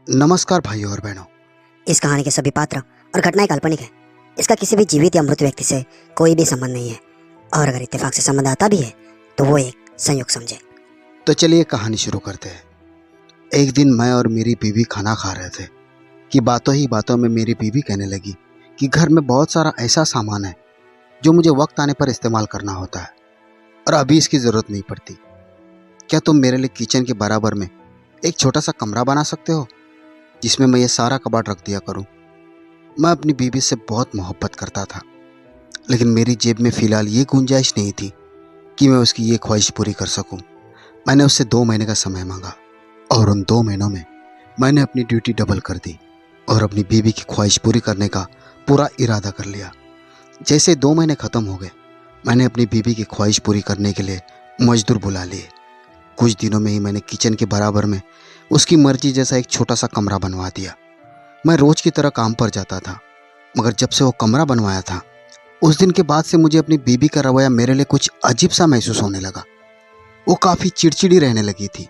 नमस्कार भाइयों और बहनों। इस कहानी के सभी पात्र और घटनाएं काल्पनिक हैं। इसका किसी भी जीवित या मृत व्यक्ति से कोई भी संबंध नहीं है, और अगर इत्तेफाक से संबंध आता भी है तो वो एक संयोग समझे। तो चलिए कहानी शुरू करते हैं। एक दिन मैं और मेरी बीवी खाना खा रहे थे कि बातों ही बातों में मेरी बीवी कहने लगी कि घर में बहुत सारा ऐसा सामान है जो मुझे वक्त आने पर इस्तेमाल करना होता है और अभी इसकी ज़रूरत नहीं पड़ती। क्या तुम मेरे लिए किचन के बराबर में एक छोटा सा कमरा बना सकते हो जिसमें मैं ये सारा कबाड़ रख दिया करूं? मैं अपनी बीवी से बहुत मोहब्बत करता था, लेकिन मेरी जेब में फ़िलहाल ये गुंजाइश नहीं थी कि मैं उसकी ये ख्वाहिश पूरी कर सकूं। मैंने उससे 2 महीने का समय मांगा और उन 2 महीनों में मैंने अपनी ड्यूटी डबल कर दी और अपनी बीवी की ख्वाहिश पूरी करने का पूरा इरादा कर लिया। जैसे 2 महीने ख़त्म हो गए, मैंने अपनी बीवी की ख्वाहिश पूरी करने के लिए मजदूर बुला लिए। कुछ दिनों में ही मैंने किचन के बराबर में उसकी मर्जी जैसा एक छोटा सा कमरा बनवा दिया। मैं रोज़ की तरह काम पर जाता था, मगर जब से वो कमरा बनवाया था उस दिन के बाद से मुझे अपनी बीवी का रवैया मेरे लिए कुछ अजीब सा महसूस होने लगा। वो काफ़ी चिड़चिड़ी रहने लगी थी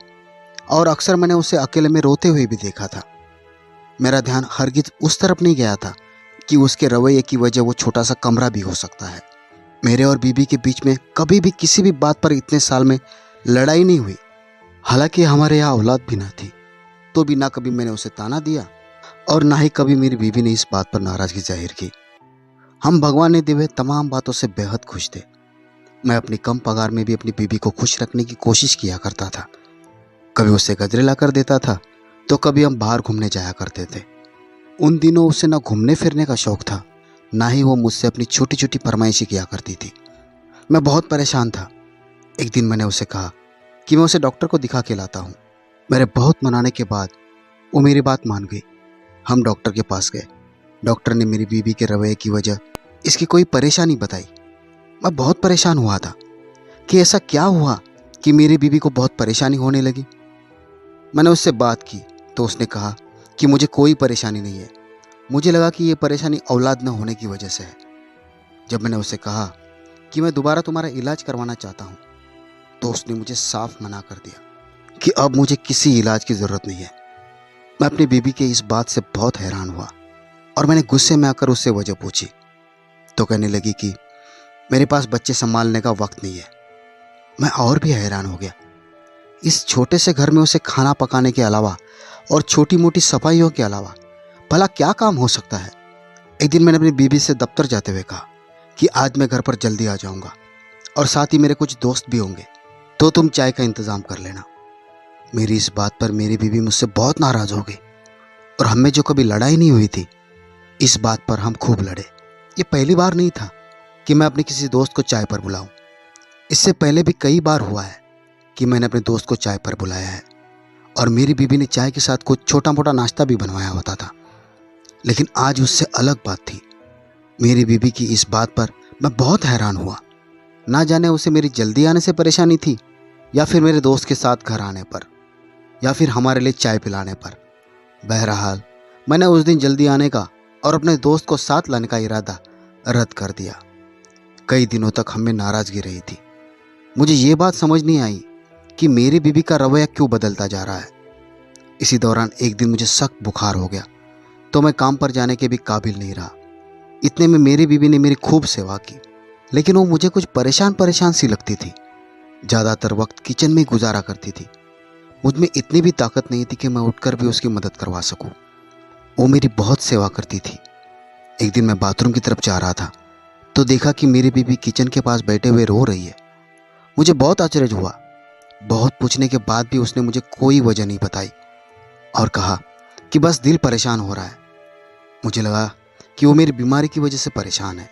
और अक्सर मैंने उसे अकेले में रोते हुए भी देखा था। मेरा ध्यान हरगिज उस तरफ नहीं गया था कि उसके रवैये की वजह वो छोटा सा कमरा भी हो सकता है। मेरे और बीवी के बीच में कभी भी किसी भी बात पर इतने साल में लड़ाई नहीं हुई। हालांकि हमारे यहाँ औलाद भी ना थी, तो भी ना कभी मैंने उसे ताना दिया और ना ही कभी मेरी बीवी ने इस बात पर नाराज़गी जाहिर की। हम भगवान ने दी हुए तमाम बातों से बेहद खुश थे। मैं अपनी कम पगार में भी अपनी बीवी को खुश रखने की कोशिश किया करता था। कभी उससे गजरे ला कर देता था तो कभी हम बाहर घूमने जाया करते थे। उन दिनों उसे ना घूमने फिरने का शौक था, ना ही वो मुझसे अपनी छोटी छोटी फरमाइशें किया करती थी। मैं बहुत परेशान था। एक दिन मैंने उसे कहा कि मैं उसे डॉक्टर को दिखा के लाता हूँ। मेरे बहुत मनाने के बाद वो मेरी बात मान गई। हम डॉक्टर के पास गए। डॉक्टर ने मेरी बीवी के रवैये की वजह इसकी कोई परेशानी बताई। मैं बहुत परेशान हुआ था कि ऐसा क्या हुआ कि मेरी बीवी को बहुत परेशानी होने लगी। मैंने उससे बात की तो उसने कहा कि मुझे कोई परेशानी नहीं है। मुझे लगा कि ये परेशानी औलाद न होने की वजह से है। जब मैंने उसे कहा कि मैं दोबारा तुम्हारा इलाज करवाना चाहता हूँ तो उसने मुझे साफ मना कर दिया कि अब मुझे किसी इलाज की ज़रूरत नहीं है। मैं अपनी बीवी के इस बात से बहुत हैरान हुआ और मैंने गुस्से में आकर उससे वजह पूछी तो कहने लगी कि मेरे पास बच्चे संभालने का वक्त नहीं है। मैं और भी हैरान हो गया। इस छोटे से घर में उसे खाना पकाने के अलावा और छोटी मोटी सफाइयों के अलावा भला क्या काम हो सकता है। एक दिन मैंने अपनी बीवी से दफ्तर जाते हुए कहा कि आज मैं घर पर जल्दी आ जाऊंगा और साथ ही मेरे कुछ दोस्त भी होंगे, तो तुम चाय का इंतज़ाम कर लेना। मेरी इस बात पर मेरी बीवी मुझसे बहुत नाराज़ हो गई और हमें जो कभी लड़ाई नहीं हुई थी, इस बात पर हम खूब लड़े। ये पहली बार नहीं था कि मैं अपने किसी दोस्त को चाय पर बुलाऊं। इससे पहले भी कई बार हुआ है कि मैंने अपने दोस्त को चाय पर बुलाया है और मेरी बीवी ने चाय के साथ कुछ छोटा मोटा नाश्ता भी बनवाया होता था। लेकिन आज उससे अलग बात थी। मेरी बीवी की इस बात पर मैं बहुत हैरान हुआ। ना जाने उसे मेरी जल्दी आने से परेशानी थी या फिर मेरे दोस्त के साथ घर आने पर या फिर हमारे लिए चाय पिलाने पर। बहरहाल मैंने उस दिन जल्दी आने का और अपने दोस्त को साथ लाने का इरादा रद्द कर दिया। कई दिनों तक हमें नाराज़गी रही थी। मुझे ये बात समझ नहीं आई कि मेरी बीवी का रवैया क्यों बदलता जा रहा है। इसी दौरान एक दिन मुझे सख्त बुखार हो गया तो मैं काम पर जाने के भी काबिल नहीं रहा। इतने में मेरी बीवी ने मेरी खूब सेवा की, लेकिन वो मुझे कुछ परेशान परेशान सी लगती थी। ज़्यादातर वक्त किचन में ही गुजारा करती थी। मुझ में इतनी भी ताकत नहीं थी कि मैं उठकर भी उसकी मदद करवा सकूं। वो मेरी बहुत सेवा करती थी। एक दिन मैं बाथरूम की तरफ जा रहा था तो देखा कि मेरी बीवी किचन के पास बैठे हुए रो रही है। मुझे बहुत आश्चर्य हुआ। बहुत पूछने के बाद भी उसने मुझे कोई वजह नहीं बताई और कहा कि बस दिल परेशान हो रहा है। मुझे लगा कि वो मेरी बीमारी की वजह से परेशान है।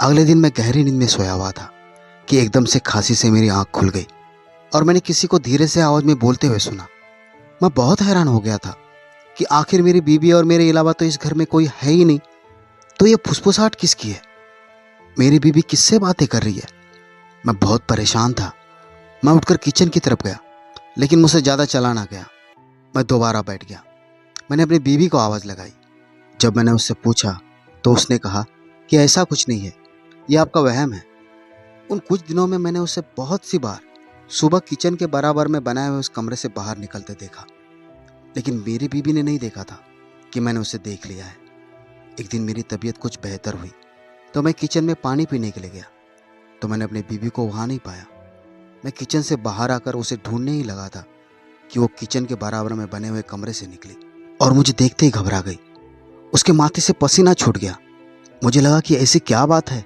अगले दिन मैं गहरी नींद में सोया हुआ था कि एकदम से खांसी से मेरी आंख खुल गई और मैंने किसी को धीरे से आवाज़ में बोलते हुए सुना। मैं बहुत हैरान हो गया था कि आखिर मेरी बीवी और मेरे अलावा तो इस घर में कोई है ही नहीं, तो ये फुसफुसाहट किसकी है? मेरी बीवी किससे बातें कर रही है? मैं बहुत परेशान था। मैं उठकर किचन की तरफ गया, लेकिन मुझसे ज़्यादा चला ना गया। मैं दोबारा बैठ गया। मैंने अपनी बीवी को आवाज़ लगाई। जब मैंने उससे पूछा तो उसने कहा कि ऐसा कुछ नहीं है, ये आपका वहम है। उन कुछ दिनों में मैंने उसे बहुत सी बार सुबह किचन के बराबर में बनाए हुए उस कमरे से बाहर निकलते देखा। लेकिन मेरी बीबी ने नहीं देखा था कि मैंने उसे देख लिया है। एक दिन मेरी तबीयत कुछ बेहतर हुई तो मैं किचन में पानी पीने के लिए गया तो मैंने अपनी बीबी को वहाँ नहीं पाया। मैं किचन से बाहर आकर उसे ढूंढने ही लगा था कि वो किचन के बराबर में बने हुए कमरे से निकली और मुझे देखते ही घबरा गई। उसके माथे से पसीना छूट गया। मुझे लगा कि ऐसी क्या बात है।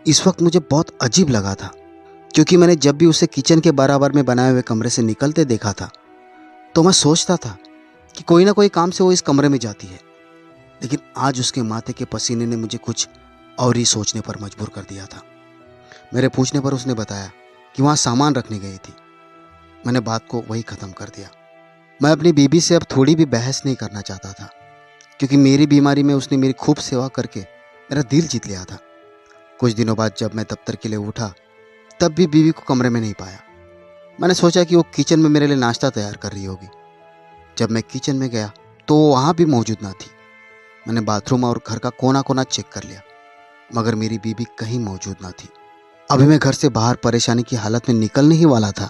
इस वक्त मुझे बहुत अजीब लगा था क्योंकि मैंने जब भी उसे किचन के बराबर में बनाए हुए कमरे से निकलते देखा था तो मैं सोचता था कि कोई ना कोई काम से वो इस कमरे में जाती है। लेकिन आज उसके माथे के पसीने ने मुझे कुछ और ही सोचने पर मजबूर कर दिया था। मेरे पूछने पर उसने बताया कि वहाँ सामान रखने गई थी। मैंने बात को वही ख़त्म कर दिया। मैं अपनी बीबी से अब थोड़ी भी बहस नहीं करना चाहता था क्योंकि मेरी बीमारी में उसने मेरी खूब सेवा करके मेरा दिल जीत लिया था। कुछ दिनों बाद जब मैं दफ्तर के लिए उठा तब भी बीवी को कमरे में नहीं पाया। मैंने सोचा कि वो किचन में मेरे लिए नाश्ता तैयार कर रही होगी। जब मैं किचन में गया तो वो वहाँ भी मौजूद ना थी। मैंने बाथरूम और घर का कोना कोना चेक कर लिया मगर मेरी बीबी कहीं मौजूद ना थी। अभी मैं घर से बाहर परेशानी की हालत में निकलने ही वाला था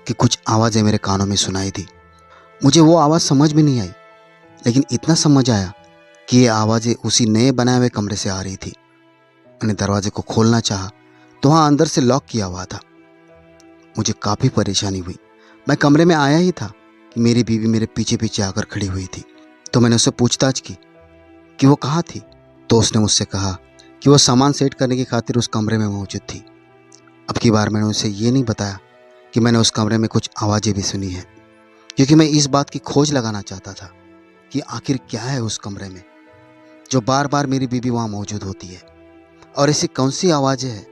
कि कुछ आवाज़ें मेरे कानों में सुनाई दी। मुझे वो आवाज़ समझ में नहीं आई लेकिन इतना समझ आया कि ये आवाज़ें उसी नए बनाए हुए कमरे से आ रही थी। मैंने दरवाजे को खोलना चाहा तो वहाँ अंदर से लॉक किया हुआ था। मुझे काफ़ी परेशानी हुई। मैं कमरे में आया ही था कि मेरी बीवी मेरे पीछे पीछे आकर खड़ी हुई थी। तो मैंने उससे पूछताछ की कि वो कहाँ थी। तो उसने मुझसे कहा कि वो सामान सेट करने की खातिर उस कमरे में मौजूद थी। अब की बार मैंने उसे ये नहीं बताया कि मैंने उस कमरे में कुछ आवाज़ें भी सुनी हैं क्योंकि मैं इस बात की खोज लगाना चाहता था कि आखिर क्या है उस कमरे में जो बार बार मेरी बीवी वहाँ मौजूद होती है और ऐसी कौन सी आवाज़ें हैं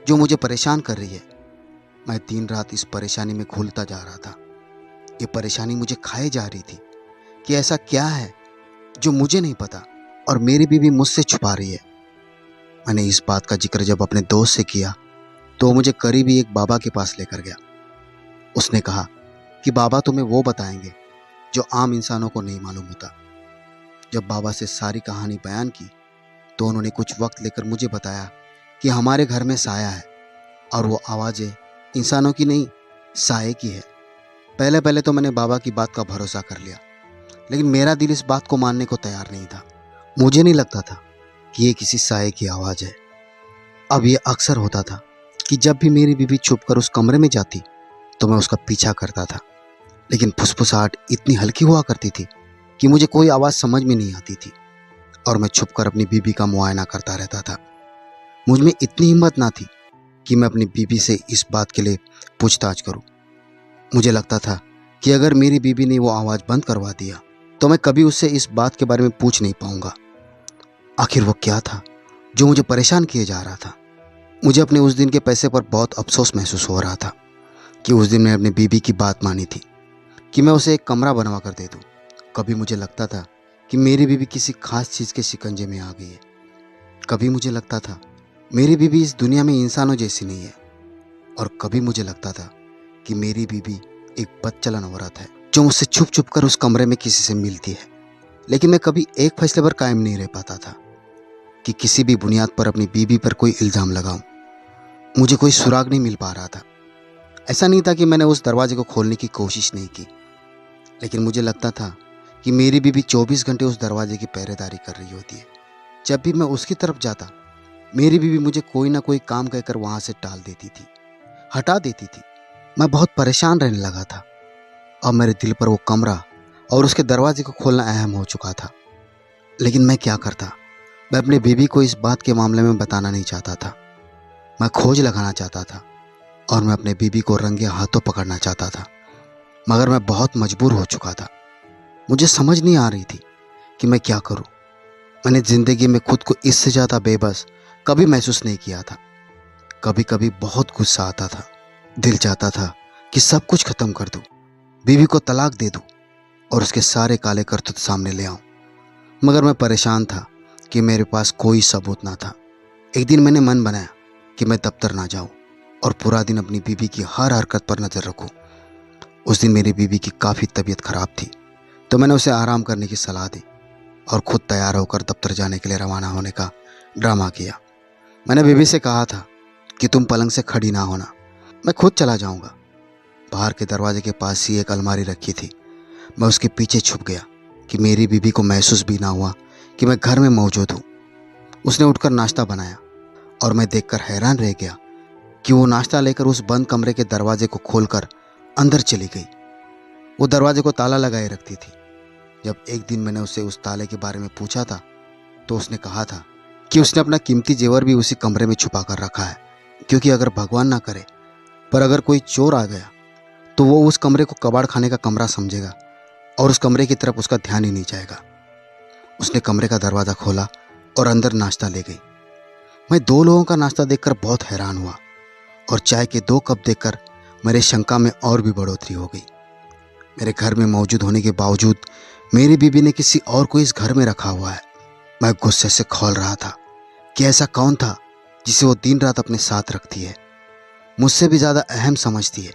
जो मुझे परेशान कर रही है। मैं दिन रात इस परेशानी में घुलता जा रहा था। ये परेशानी मुझे खाए जा रही थी कि ऐसा क्या है जो मुझे नहीं पता और मेरी बीवी मुझसे छुपा रही है। मैंने इस बात का जिक्र जब अपने दोस्त से किया तो वो मुझे करीबी एक बाबा के पास लेकर गया। उसने कहा कि बाबा तुम्हें वो बताएंगे जो आम इंसानों को नहीं मालूम होता। जब बाबा से सारी कहानी बयान की तो उन्होंने कुछ वक्त लेकर मुझे बताया कि हमारे घर में साया है और वो आवाज़ें इंसानों की नहीं साये की है। पहले पहले तो मैंने बाबा की बात का भरोसा कर लिया लेकिन मेरा दिल इस बात को मानने को तैयार नहीं था। मुझे नहीं लगता था कि ये किसी साये की आवाज़ है। अब ये अक्सर होता था कि जब भी मेरी बीवी छुपकर उस कमरे में जाती तो मैं उसका पीछा करता था लेकिन फुसफुसाहट इतनी हल्की हुआ करती थी कि मुझे कोई आवाज़ समझ में नहीं आती थी और मैं छुपकर अपनी बीवी का मुआयना करता रहता था। मुझ में इतनी हिम्मत ना थी कि मैं अपनी बीवी से इस बात के लिए पूछताछ करूं। मुझे लगता था कि अगर मेरी बीवी ने वो आवाज़ बंद करवा दिया तो मैं कभी उससे इस बात के बारे में पूछ नहीं पाऊंगा। आखिर वो क्या था जो मुझे परेशान किए जा रहा था। मुझे अपने उस दिन के पैसे पर बहुत अफसोस महसूस हो रहा था कि उस दिन मैंने अपनी बीवी की बात मानी थी कि मैं उसे एक कमरा बनवा कर दे दूँ। कभी मुझे लगता था कि मेरी बीवी किसी खास चीज़ के शिकंजे में आ गई है। कभी मुझे लगता था मेरी बीवी इस दुनिया में इंसानों जैसी नहीं है और कभी मुझे लगता था कि मेरी बीवी एक बदचलन औरत है जो मुझसे छुप छुप कर उस कमरे में किसी से मिलती है। लेकिन मैं कभी एक फैसले पर कायम नहीं रह पाता था कि किसी भी बुनियाद पर अपनी बीवी पर कोई इल्ज़ाम लगाऊं। मुझे कोई सुराग नहीं मिल पा रहा था। ऐसा नहीं था कि मैंने उस दरवाजे को खोलने की कोशिश नहीं की लेकिन मुझे लगता था कि मेरी बीवी 24 घंटे उस दरवाजे की पहरेदारी कर रही होती है। जब भी मैं उसकी तरफ जाता मेरी बीवी मुझे कोई ना कोई काम कहकर वहाँ से टाल देती थी, हटा देती थी। मैं बहुत परेशान रहने लगा था और मेरे दिल पर वो कमरा और उसके दरवाजे को खोलना अहम हो चुका था। लेकिन मैं क्या करता। मैं अपनी बीवी को इस बात के मामले में बताना नहीं चाहता था। मैं खोज लगाना चाहता था और मैं अपने बीवी को रंगे हाथों पकड़ना चाहता था मगर मैं बहुत मजबूर हो चुका था। मुझे समझ नहीं आ रही थी कि मैं क्या करूं। मैंने ज़िंदगी में खुद को इससे ज़्यादा बेबस कभी महसूस नहीं किया था। कभी कभी बहुत गुस्सा आता था। दिल चाहता था कि सब कुछ ख़त्म कर दूं, बीवी को तलाक दे दूं और उसके सारे काले करतूत सामने ले आऊं। मगर मैं परेशान था कि मेरे पास कोई सबूत ना था। एक दिन मैंने मन बनाया कि मैं दफ्तर ना जाऊं और पूरा दिन अपनी बीवी की हर हरकत पर नज़र रखूं। उस दिन मेरी बीवी की काफ़ी तबीयत खराब थी तो मैंने उसे आराम करने की सलाह दी और ख़ुद तैयार होकर दफ्तर जाने के लिए रवाना होने का ड्रामा किया। मैंने बीवी से कहा था कि तुम पलंग से खड़ी ना होना, मैं खुद चला जाऊंगा। बाहर के दरवाजे के पास ही एक अलमारी रखी थी। मैं उसके पीछे छुप गया कि मेरी बीबी को महसूस भी ना हुआ कि मैं घर में मौजूद हूँ। उसने उठकर नाश्ता बनाया और मैं देखकर हैरान रह गया कि वो नाश्ता लेकर उस बंद कमरे के दरवाजे को खोलकर अंदर चली गई। वो दरवाजे को ताला लगाए रखती थी। जब एक दिन मैंने उससे उस ताले के बारे में पूछा था तो उसने कहा था कि उसने अपना कीमती जेवर भी उसी कमरे में छुपा कर रखा है, क्योंकि अगर भगवान ना करे पर अगर कोई चोर आ गया तो वो उस कमरे को कबाड़ खाने का कमरा समझेगा और उस कमरे की तरफ उसका ध्यान ही नहीं जाएगा। उसने कमरे का दरवाज़ा खोला और अंदर नाश्ता ले गई। मैं 2 लोगों का नाश्ता देखकर बहुत हैरान हुआ और चाय के 2 कप देखकर मेरे शंका में और भी बढ़ोतरी हो गई। मेरे घर में मौजूद होने के बावजूद मेरी बीबी ने किसी और को इस घर में रखा हुआ है। मैं गुस्से से खौल रहा था कि ऐसा कौन था जिसे वो दिन रात अपने साथ रखती है, मुझसे भी ज़्यादा अहम समझती है।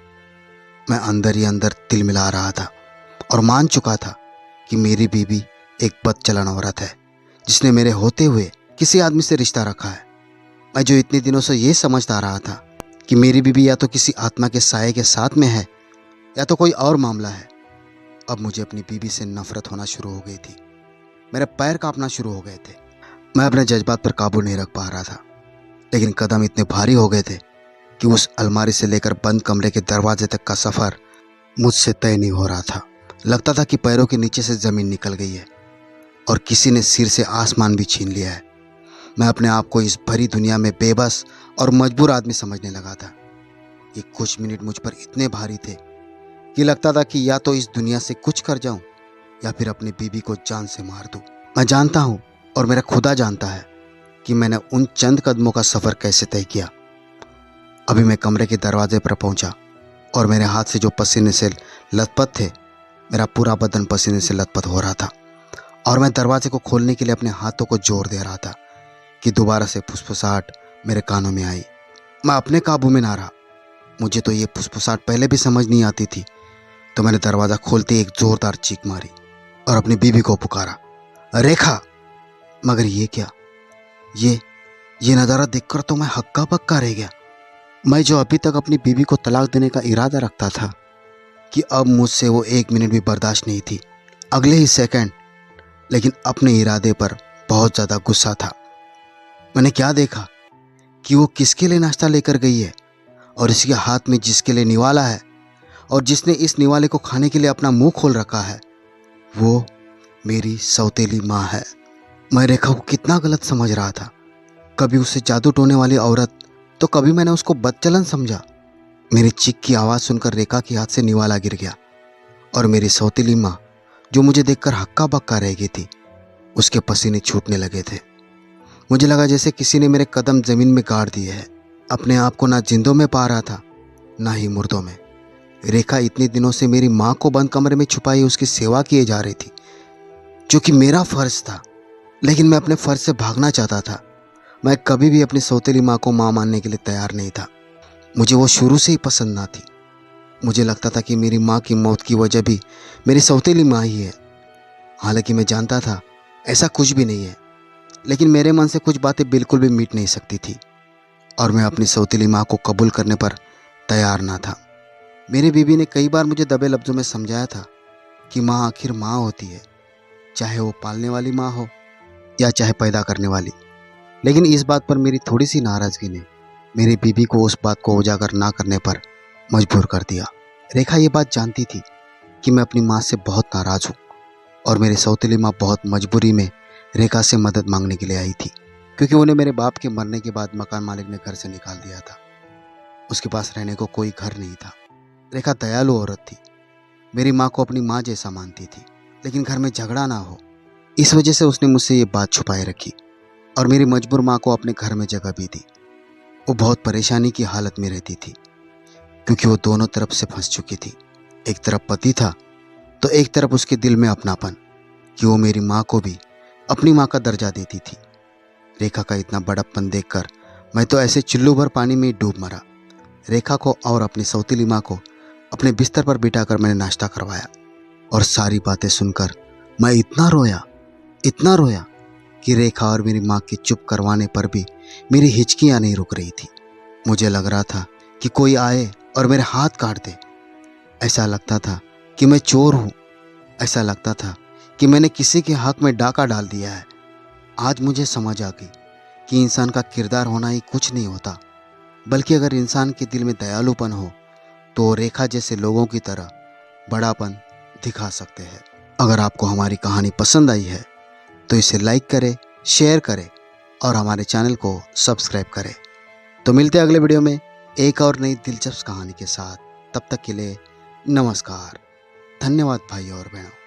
मैं अंदर ही अंदर तिल मिला रहा था और मान चुका था कि मेरी बीबी एक बदचलन औरत है जिसने मेरे होते हुए किसी आदमी से रिश्ता रखा है। मैं जो इतने दिनों से ये समझता रहा था कि मेरी बीबी या तो किसी आत्मा के साये के साथ में है या तो कोई और मामला है, अब मुझे अपनी बीबी से नफरत होना शुरू हो गई थी। मेरे पैर कांपना शुरू हो गए थे। मैं अपने जज्बात पर काबू नहीं रख पा रहा था, लेकिन कदम इतने भारी हो गए थे कि उस अलमारी से लेकर बंद कमरे के दरवाजे तक का सफ़र मुझसे तय नहीं हो रहा था। लगता था कि पैरों के नीचे से ज़मीन निकल गई है और किसी ने सिर से आसमान भी छीन लिया है। मैं अपने आप को इस भरी दुनिया में बेबस और मजबूर आदमी समझने लगा था। ये कुछ मिनट मुझ पर इतने भारी थे कि लगता था कि या तो इस दुनिया से कुछ कर जाऊं या फिर अपनी बीबी को जान से मार दूं। मैं जानता हूं और मेरा खुदा जानता है कि मैंने उन चंद कदमों का सफ़र कैसे तय किया। अभी मैं कमरे के दरवाजे पर पहुंचा और मेरे हाथ से जो पसीने से लथपथ थे, मेरा पूरा बदन पसीने से लथपथ हो रहा था और मैं दरवाजे को खोलने के लिए अपने हाथों को जोर दे रहा था कि दोबारा से फुसफुसाहट मेरे कानों में आई। मैं अपने काबू में ना रहा। मुझे तो ये फुसफुसाहट पहले भी समझ नहीं आती थी, तो मैंने दरवाज़ा खोलते एक ज़ोरदार चीख मारी और अपनी बीबी को पुकारा, रेखा। मगर ये क्या, ये नज़ारा देखकर तो मैं हक्का बक्का रह गया। मैं जो अभी तक अपनी बीबी को तलाक देने का इरादा रखता था कि अब मुझसे वो 1 मिनट भी बर्दाश्त नहीं थी, अगले ही सेकंड, लेकिन अपने इरादे पर बहुत ज़्यादा गुस्सा था। मैंने क्या देखा कि वो किसके लिए नाश्ता लेकर गई है और इसके हाथ में जिसके लिए निवाला है और जिसने इस निवाले को खाने के लिए अपना मुंह खोल रखा है, वो मेरी सौतेली माँ है। मैं रेखा को कितना गलत समझ रहा था। कभी उसे जादू टोने वाली औरत तो कभी मैंने उसको बदचलन समझा। मेरी चीख की आवाज़ सुनकर रेखा के हाथ से निवाला गिर गया और मेरी सौतेली माँ, जो मुझे देखकर हक्का बक्का रह गई थी, उसके पसीने छूटने लगे थे। मुझे लगा जैसे किसी ने मेरे कदम ज़मीन में गाड़ दिए हैं। अपने आप को ना जिंदों में पा रहा था ना ही मुर्दों में। रेखा इतने दिनों से मेरी माँ को बंद कमरे में छुपाई उसकी सेवा किए जा रही थी, जो कि मेरा फ़र्ज़ था, लेकिन मैं अपने फ़र्ज़ से भागना चाहता था। मैं कभी भी अपनी सौतेली माँ को माँ मानने के लिए तैयार नहीं था। मुझे वो शुरू से ही पसंद ना थी। मुझे लगता था कि मेरी माँ की मौत की वजह भी मेरी सौतेली माँ ही है। हालांकि मैं जानता था ऐसा कुछ भी नहीं है, लेकिन मेरे मन से कुछ बातें बिल्कुल भी मिट नहीं सकती थी और मैं अपनी सौतेली माँ को कबूल करने पर तैयार ना था। मेरी बीबी ने कई बार मुझे दबे लफ्ज़ों में समझाया था कि माँ आखिर माँ होती है, चाहे वो पालने वाली माँ हो या चाहे पैदा करने वाली। लेकिन इस बात पर मेरी थोड़ी सी नाराज़गी ने मेरी बीबी को उस बात को उजागर ना करने पर मजबूर कर दिया। रेखा ये बात जानती थी कि मैं अपनी माँ से बहुत नाराज़ हूँ और मेरी सौतेली माँ बहुत मजबूरी में रेखा से मदद मांगने के लिए आई थी, क्योंकि उन्हें मेरे बाप के मरने के बाद मकान मालिक ने घर से निकाल दिया था। उसके पास रहने को कोई घर नहीं था। रेखा दयालु औरत थी, मेरी माँ को अपनी माँ जैसा मानती थी, लेकिन घर में झगड़ा ना हो इस वजह से उसने मुझसे ये बात छुपाए रखी और मेरी मजबूर माँ को अपने घर में जगह भी दी। वो बहुत परेशानी की हालत में रहती थी, क्योंकि वो दोनों तरफ से फंस चुकी थी। एक तरफ पति था तो एक तरफ उसके दिल में अपनापन कि वो मेरी माँ को भी अपनी माँ का दर्जा देती थी। रेखा का इतना बड़प्पन देखकर मैं तो ऐसे चुल्लू भर पानी में डूब मरा। रेखा को और अपनी सौतेली माँ को अपने बिस्तर पर बिठाकर मैंने नाश्ता करवाया और सारी बातें सुनकर मैं इतना रोया कि रेखा और मेरी माँ की चुप करवाने पर भी मेरी हिचकियाँ नहीं रुक रही थी। मुझे लग रहा था कि कोई आए और मेरे हाथ काट दे। ऐसा लगता था कि मैं चोर हूँ ऐसा लगता था कि मैंने किसी के हक में डाका डाल दिया है। आज मुझे समझ आ गई कि इंसान का किरदार होना ही कुछ नहीं होता, बल्कि अगर इंसान के दिल में दयालुपन हो तो वो रेखा जैसे लोगों की तरह बड़ापन दिखा सकते हैं। अगर आपको हमारी कहानी पसंद आई है तो इसे लाइक करें, शेयर करें और हमारे चैनल को सब्सक्राइब करें। तो मिलते हैं अगले वीडियो में एक और नई दिलचस्प कहानी के साथ। तब तक के लिए नमस्कार। धन्यवाद भाई और बहनों।